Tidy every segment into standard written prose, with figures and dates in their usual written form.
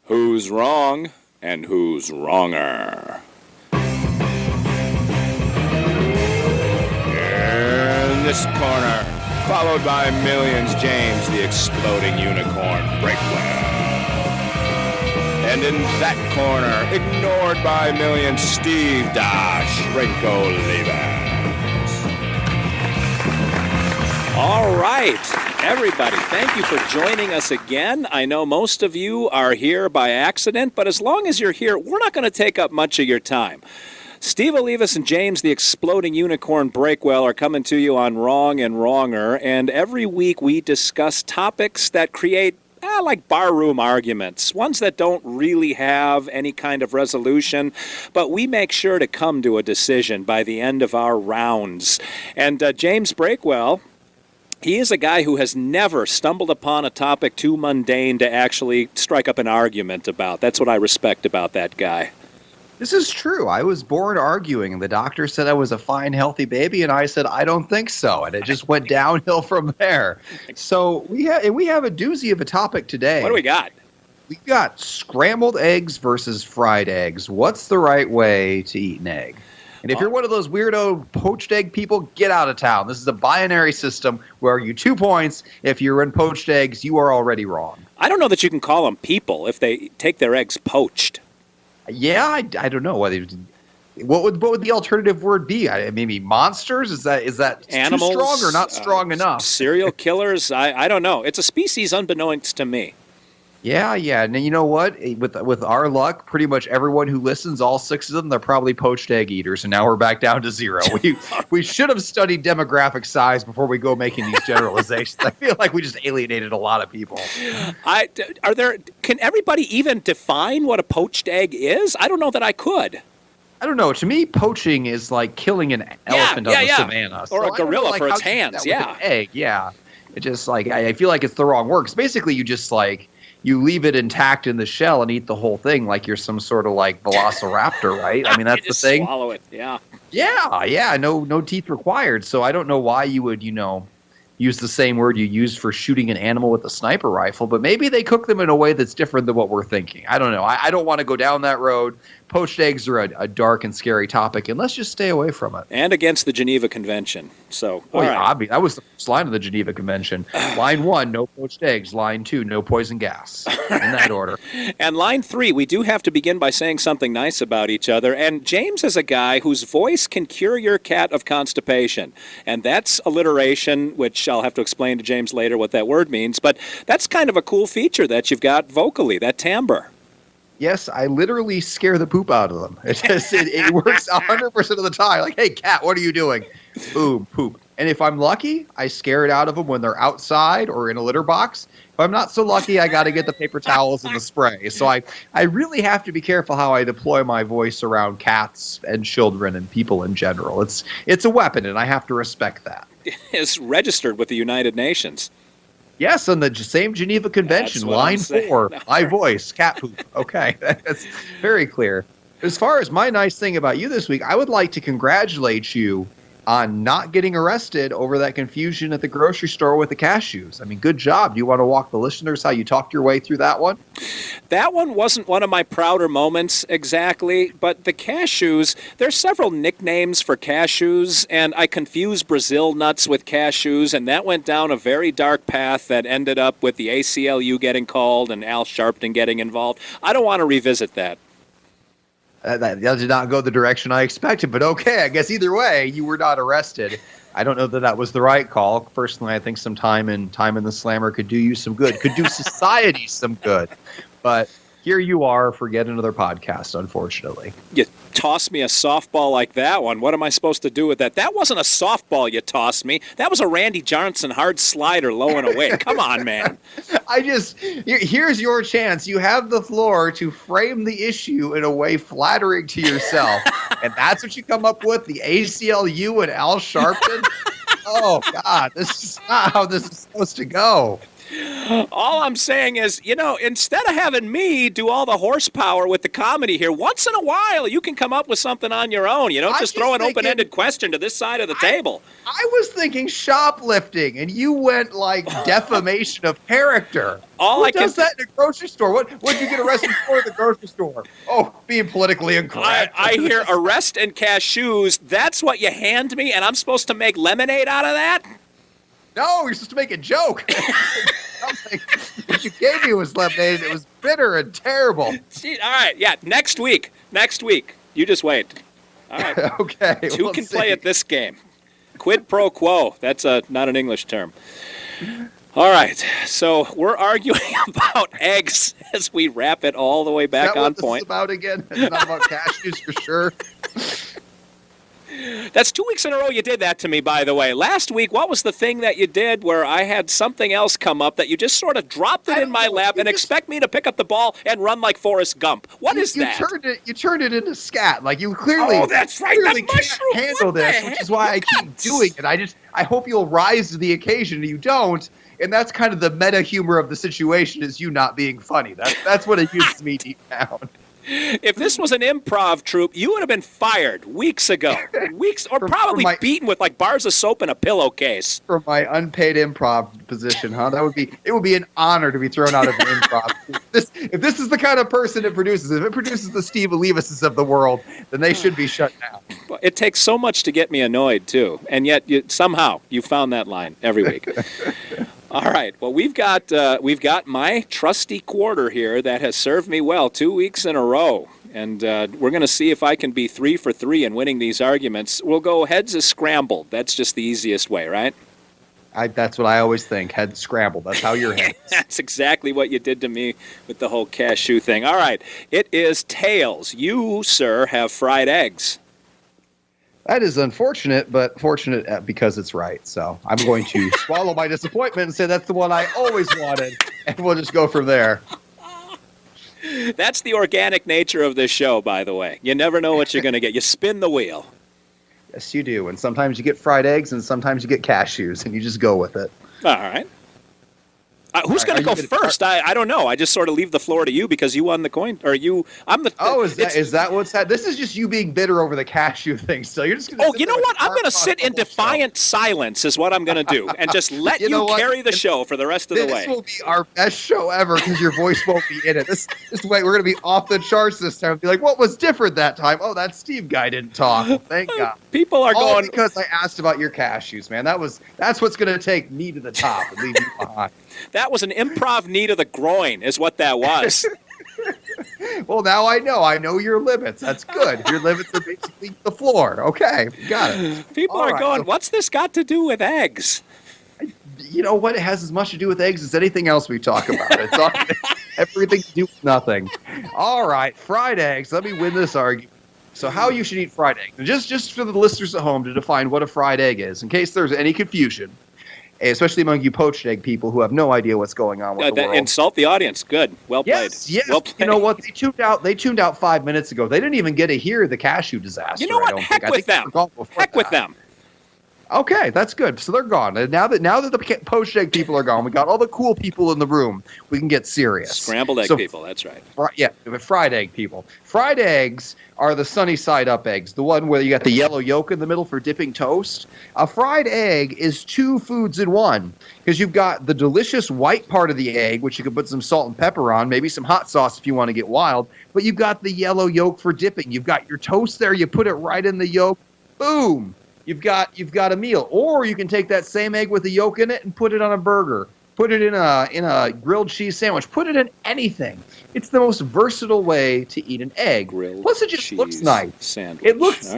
Who's wrong and who's wronger? In this corner, followed by Millions, James, the exploding unicorn, Breakwell. And in that corner, ignored by Millions, Steve Olivas. All right, everybody, thank you for joining us again. I know most of you are here by accident, but as long as you're here, we're not going to take up much of your time. Steve Olivas and James, the exploding unicorn Breakwell, are coming to you on Wrong and Wronger, and every week we discuss topics that create like barroom arguments, ones that don't really have any kind of resolution, but we make sure to come to a decision by the end of our rounds. And James Breakwell, he is a guy who has never stumbled upon a topic too mundane to actually strike up an argument about. That's what I respect about that guy. This is true. I was born arguing, and the doctor said I was a fine, healthy baby, and I said, I don't think so. And it just went downhill from there. So we have a doozy of a topic today. What do we got? We've got scrambled eggs versus fried eggs. What's the right way to eat an egg? And if you're one of those weirdo poached egg people, get out of town. This is a binary system where you 2 points. If you're in poached eggs, you are already wrong. I don't know that you can call them people if they take their eggs poached. Yeah, I don't know whether what would the alternative word be? Maybe monsters? Is that animals, too strong or not strong enough? Serial killers? I don't know. It's a species unbeknownst to me. Yeah. And you know what? With our luck, pretty much everyone who listens, all 6 of them, they're probably poached egg eaters, and now we're back down to 0. We should have studied demographic size before we go making these generalizations. I feel like we just alienated a lot of people. Can everybody even define what a poached egg is? I don't know that I could. I don't know. To me, poaching is like killing an elephant on the savannah. Or a gorilla for its hands. An egg, yeah. It just I feel like it's the wrong word. 'Cause basically, you just you leave it intact in the shell and eat the whole thing like you're some sort of velociraptor, right? I mean, that's the thing. Swallow it, yeah. Yeah. No teeth required. So I don't know why you would, use the same word you use for shooting an animal with a sniper rifle, but maybe they cook them in a way that's different than what we're thinking. I don't know. I don't want to go down that road. Poached eggs are a dark and scary topic, and let's just stay away from it. And against the Geneva Convention. So, right. That was the first line of the Geneva Convention. Line 1, no poached eggs. Line 2, no poison gas. In that order. And line 3, we do have to begin by saying something nice about each other. And James is a guy whose voice can cure your cat of constipation. And that's alliteration, which I'll have to explain to James later what that word means. But that's kind of a cool feature that you've got vocally, that timbre. Yes, I literally scare the poop out of them. It works 100% of the time. Like, hey, cat, what are you doing? Boom, poop. And if I'm lucky, I scare it out of them when they're outside or in a litter box. If I'm not so lucky, I got to get the paper towels and the spray. So I really have to be careful how I deploy my voice around cats and children and people in general. It's a weapon, and I have to respect that. It's registered with the United Nations. Yes, on the same Geneva Convention, line 4, my voice, cat poop. Okay, that's very clear. As far as my nice thing about you this week, I would like to congratulate you on not getting arrested over that confusion at the grocery store with the cashews. I mean, good job. Do you want to walk the listeners how you talked your way through that one? That one wasn't one of my prouder moments exactly, but the cashews, there's several nicknames for cashews, and I confused Brazil nuts with cashews, and that went down a very dark path that ended up with the ACLU getting called and Al Sharpton getting involved. I don't want to revisit that. That did not go the direction I expected, but okay, I guess either way, you were not arrested. I don't know that was the right call. Personally, I think some time in the slammer could do you some good, could do society some good. But here you are for yet another podcast, unfortunately. You tossed me a softball like that one. What am I supposed to do with that? That wasn't a softball you tossed me. That was a Randy Johnson hard slider low and away. Come on, man. Here's your chance. You have the floor to frame the issue in a way flattering to yourself. And that's what you come up with, the ACLU and Al Sharpton? Oh, God, this is not how this is supposed to go. All I'm saying is, instead of having me do all the horsepower with the comedy here, once in a while you can come up with something on your own. Just throw an open-ended question to this side of the table. I was thinking shoplifting, and you went like defamation of character. Who does that in a grocery store? What did you get arrested for at the grocery store? Oh, being politically incorrect. I hear arrest and cashews. That's what you hand me, and I'm supposed to make lemonade out of that? No, you're supposed to make a joke. What you gave me was lemonade. It was bitter and terrible. See, all right, yeah, next week. You just wait. All right. Okay. Two can play at this game. Quid pro quo. That's not an English term. All right, so we're arguing about eggs as we wrap it all the way back on point. Is that what this is about again? It's not about cashews for sure. That's 2 weeks in a row you did that to me, by the way. Last week, what was the thing that you did where I had something else come up that you just sort of dropped it in my lap and expect me to pick up the ball and run like Forrest Gump? What is that? You turned it into scat. Like you clearly, that's right, clearly can't handle this, which is why I keep doing it. I hope you'll rise to the occasion, and you don't. And that's kind of the meta humor of the situation, is you not being funny. That's what it used to me deep down. If this was an improv troupe, you would have been fired weeks ago. Probably beaten with like bars of soap and a pillowcase. For my unpaid improv position, huh? It would be an honor to be thrown out of an improv. If this is the kind of person it produces, if it produces the Steve Olivases of the world, then they should be shut down. It takes so much to get me annoyed too, and yet somehow you found that line every week. All right. Well, we've got my trusty quarter here that has served me well 2 weeks in a row, and we're going to see if I can be 3 for 3 in winning these arguments. We'll go heads is scrambled. That's just the easiest way, right? That's what I always think. Head scrambled. That's how your head is. That's exactly what you did to me with the whole cashew thing. All right. It is tails. You, sir, have fried eggs. That is unfortunate, but fortunate because it's right. So I'm going to swallow my disappointment and say that's the one I always wanted, and we'll just go from there. That's the organic nature of this show, by the way. You never know what you're going to get. You spin the wheel. Yes, you do. And sometimes you get fried eggs, and sometimes you get cashews, and you just go with it. All right. Who's going to go first? I don't know. I just sort of leave the floor to you because you won the coin. Or you, I'm the. Oh, is that what's that? This is just you being bitter over the cashew thing. So you're just going to. Oh, you know what? I'm going to sit in defiant silence is what I'm going to do, and just let you carry the show for the rest of the way. This will be our best show ever because your voice won't be in it. This way, we're going to be off the charts this time. Be like, what was different that time? Oh, that Steve guy didn't talk. Well, thank God. People are all going because I asked about your cashews, man. That's what's going to take me to the top and leave you behind. That was an improv knee to the groin is what that was. Well, now I know. I know your limits. That's good. Your limits are basically the floor. Okay, got it. People are going, what's this got to do with eggs? You know what? It has as much to do with eggs as anything else we talk about. It's everything to do with nothing. All right, fried eggs. Let me win this argument. So how you should eat fried eggs. And just for the listeners at home to define what a fried egg is, in case there's any confusion, especially among you poached egg people who have no idea what's going on with the world. Insult the audience. Good. Well played. Yes. Well played. You know what? They tuned out 5 minutes ago. They didn't even get to hear the cashew disaster. You know what? Heck with them. Heck with them. Okay, that's good. So they're gone. And now that the poached egg people are gone, we got all the cool people in the room. We can get serious. Scrambled egg people. That's right. Yeah, fried egg people. Fried eggs are the sunny side up eggs, the one where you got the yellow yolk in the middle for dipping toast. A fried egg is two foods in one because you've got the delicious white part of the egg, which you can put some salt and pepper on, maybe some hot sauce if you want to get wild. But you've got the yellow yolk for dipping. You've got your toast there. You put it right in the yolk. Boom. You've got a meal. Or you can take that same egg with the yolk in it and put it on a burger. Put it in a grilled cheese sandwich. Put it in anything. It's the most versatile way to eat an egg. Plus, it just looks nice. Sandwich. It looks,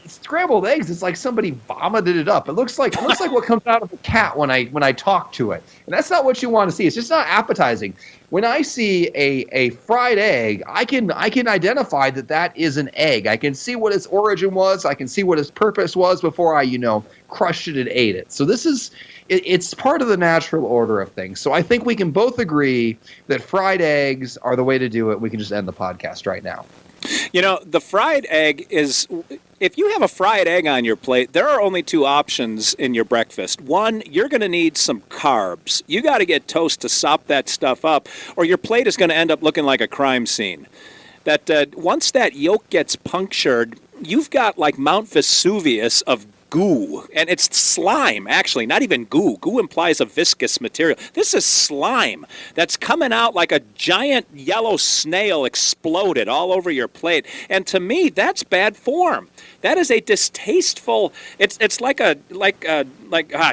scrambled eggs. It's like somebody vomited it up. It looks like what comes out of a cat when I talk to it. And that's not what you want to see. It's just not appetizing. When I see a fried egg, I can identify that is an egg. I can see what its origin was. I can see what its purpose was before I, crushed it and ate it. So it's part of the natural order of things. So I think we can both agree that fried eggs are the way to do it. We can just end the podcast right now. The fried egg is, if you have a fried egg on your plate, there are only two options in your breakfast. One, you're going to need some carbs. You got to get toast to sop that stuff up, or your plate is going to end up looking like a crime scene. Once that yolk gets punctured, you've got like Mount Vesuvius of goo, and it's slime, actually, not even goo. Goo implies a viscous material. This is slime that's coming out like a giant yellow snail exploded all over your plate, and to me, that's bad form. That is a distasteful. It's like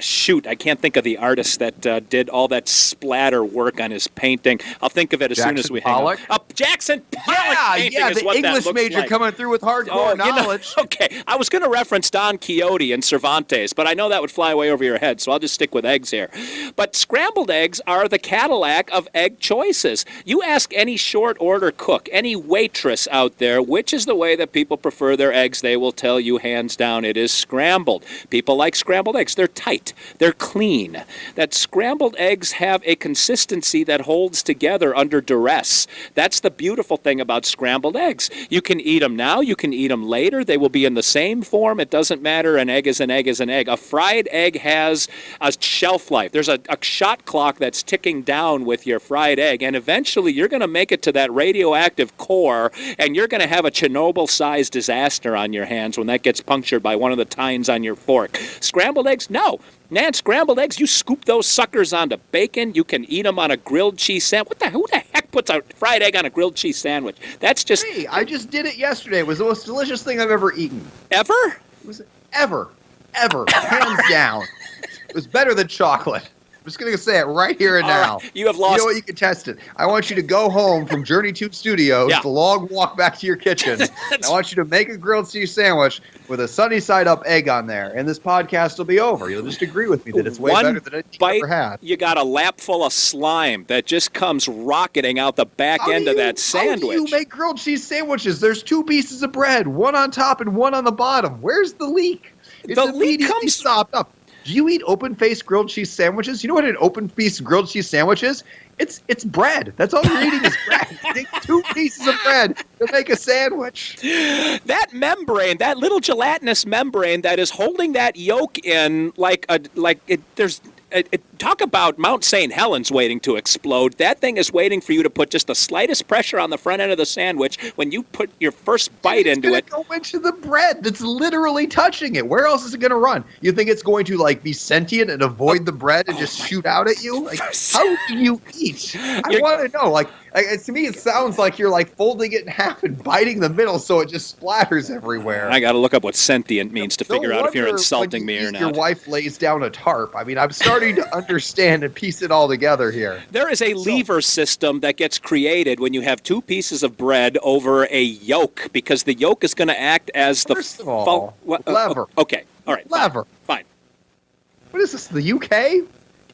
shoot, I can't think of the artist that did all that splatter work on his painting. I'll think of it as soon as we hang up. Jackson Pollock. Yeah, the English major coming through with hardcore knowledge. Okay, I was going to reference Don Quixote and Cervantes, but I know that would fly way over your head, so I'll just stick with eggs here. But scrambled eggs are the Cadillac of egg choices. You ask any short order cook, any waitress out there, which is the way that people prefer their eggs, they will tell you hands down it is scrambled. People like scrambled eggs. They're tight. They're clean. That scrambled eggs have a consistency that holds together under duress. That's the beautiful thing about scrambled eggs. You can eat them now. You can eat them later. They will be in the same form. It doesn't matter. An egg is an egg is an egg. A fried egg has a shelf life. There's a shot clock that's ticking down with your fried egg, and eventually you're going to make it to that radioactive core, and you're going to have a Chernobyl-sized disaster on your hands when that gets punctured by one of the tines on your fork. Scrambled eggs? No. Man, scrambled eggs, you scoop those suckers onto bacon. You can eat them on a grilled cheese sandwich. Who the heck puts a fried egg on a grilled cheese sandwich? That's just... Hey, I just did it yesterday. It was the most delicious thing I've ever eaten. Ever? It was ever, hands down. It was better than chocolate. I'm just going to say it right here and now. Right. You have lost... You know what? You can test it. I want you to go home from Journey Tube Studios, the long walk back to your kitchen. I want you to make a grilled cheese sandwich with a sunny side up egg on there, and this podcast will be over. You'll just agree with me that it's way better than anything you've ever had. You got a lap full of slime that just comes rocketing out the back end of that sandwich. How do you make grilled cheese sandwiches? There's two pieces of bread, one on top and one on the bottom. Where's the leak? It's the leak comes sopped up. Do you eat open-faced grilled cheese sandwiches? You know what an open-faced grilled cheese sandwich is? It's bread. That's all you're eating is bread. You take two pieces of bread to make a sandwich. That membrane, that little gelatinous membrane that is holding that yolk in talk about Mount St. Helens waiting to explode. That thing is waiting for you to put just the slightest pressure on the front end of the sandwich when you put your first bite into it. It's going to go into the bread that's literally touching it. Where else is it going to run? You think it's going to be sentient and avoid the bread and just shoot out at you? How do you eat? I want to know. To me, it sounds like you're folding it in half and biting the middle so it just splatters everywhere. I got to look up what sentient means to figure out if you're insulting me or not. Your wife lays down a tarp. I mean, I'm starting to understand and piece it all together here. There is a lever system that gets created when you have two pieces of bread over a yolk, because the yolk is going to act as the... First of all, lever. Okay, all right. Lever. Fine. What is this, the UK?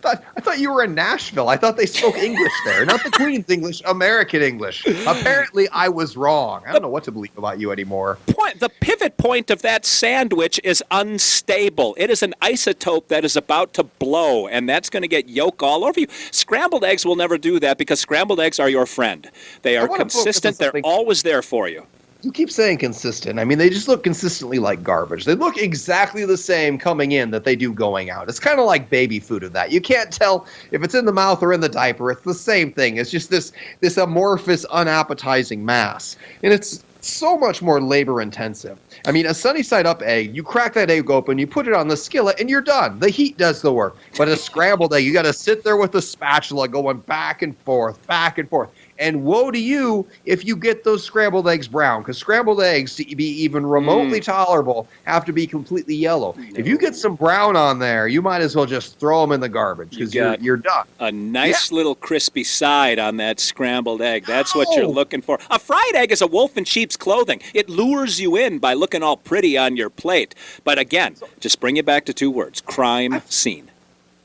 I thought you were in Nashville. I thought they spoke English there. Not the Queen's English, American English. Apparently, I was wrong. I don't know what to believe about you anymore. The pivot point of that sandwich is unstable. It is an isotope that is about to blow, and that's going to get yolk all over you. Scrambled eggs will never do that because scrambled eggs are your friend. They are consistent. They're always there for you. You keep saying consistent. I mean, they just look consistently like garbage. They look exactly the same coming in that they do going out. It's kind of like baby food of that. You can't tell if it's in the mouth or in the diaper. It's the same thing. It's just this amorphous, unappetizing mass. And it's so much more labor intensive. I mean, a sunny side up egg, you crack that egg open, you put it on the skillet, and you're done. The heat does the work. But a scrambled egg, you got to sit there with the spatula going back and forth, back and forth. And woe to you if you get those scrambled eggs brown, because scrambled eggs, to be even remotely tolerable, have to be completely yellow. No. If you get some brown on there, you might as well just throw them in the garbage, because you're done. A nice little crispy side on that scrambled egg. That's what you're looking for. A fried egg is a wolf in sheep's clothing. It lures you in by looking all pretty on your plate. But again, just bring it back to two words: crime scene.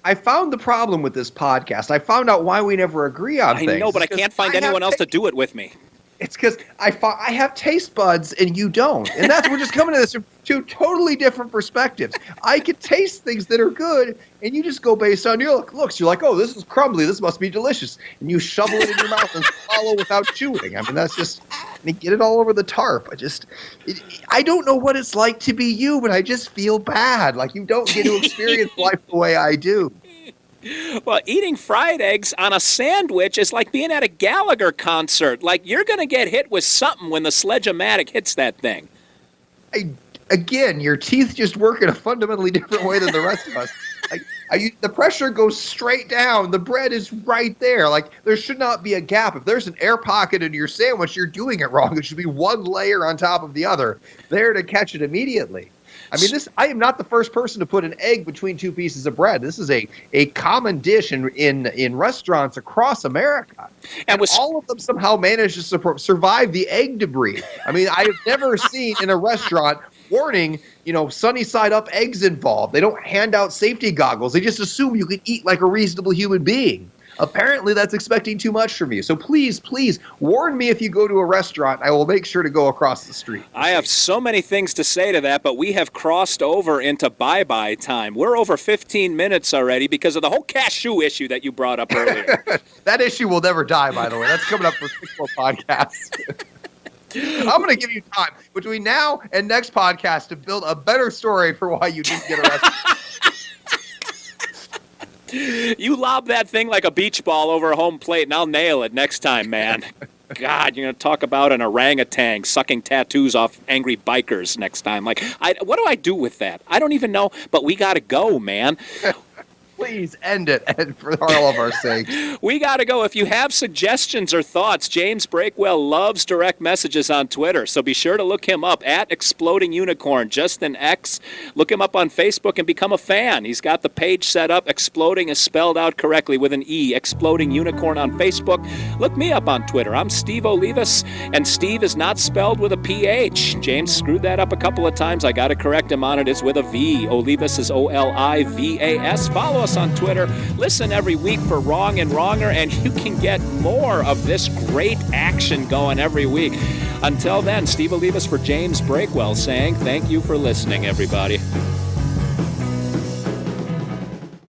I found the problem with this podcast. I found out why we never agree on things. I know, but I can't find anyone else to do it with me. It's because I have taste buds and you don't. And we're just coming to this from two totally different perspectives. I can taste things that are good, and you just go based on your looks. You're like, oh, this is crumbly. This must be delicious. And you shovel it in your mouth and swallow without chewing. I mean, that's just and get it all over the tarp. I don't know what it's like to be you, but I just feel bad. Like you don't get to experience life the way I do. Well, eating fried eggs on a sandwich is like being at a Gallagher concert. Like, you're going to get hit with something when the Sledge-O-Matic hits that thing. Again, your teeth just work in a fundamentally different way than the rest of us. The pressure goes straight down. The bread is right there. Like, there should not be a gap. If there's an air pocket in your sandwich, you're doing it wrong. It should be one layer on top of the other, there to catch it immediately. I mean, I am not the first person to put an egg between two pieces of bread. This is a common dish in restaurants across America. And all of them somehow manage to survive the egg debris. I mean, I have never seen in a restaurant warning, sunny side up eggs involved. They don't hand out safety goggles. They just assume you can eat like a reasonable human being. Apparently, that's expecting too much from you. So please, warn me if you go to a restaurant. I will make sure to go across the street. I have so many things to say to that, but we have crossed over into bye-bye time. We're over 15 minutes already because of the whole cashew issue that you brought up earlier. That issue will never die, by the way. That's coming up for 6 more podcasts. I'm going to give you time between now and next podcast to build a better story for why you didn't get arrested. You lob that thing like a beach ball over a home plate, and I'll nail it next time, man. God, you're going to talk about an orangutan sucking tattoos off angry bikers next time. Like, what do I do with that? I don't even know, but we got to go, man. Please end it, and for all of our sakes. We got to go. If you have suggestions or thoughts, James Breakwell loves direct messages on Twitter, so be sure to look him up at Exploding Unicorn, just an X. Look him up on Facebook and become a fan. He's got the page set up. Exploding is spelled out correctly with an E. Exploding Unicorn on Facebook. Look me up on Twitter. I'm Steve Olivas, and Steve is not spelled with a PH. James screwed that up a couple of times. I got to correct him on it. It's with a V. Olivas is Olivas. Follow us on Twitter. Listen every week for Wrong and Wronger, and you can get more of this great action going every week. Until then, Steve Olivas for James Breakwell saying thank you for listening, everybody.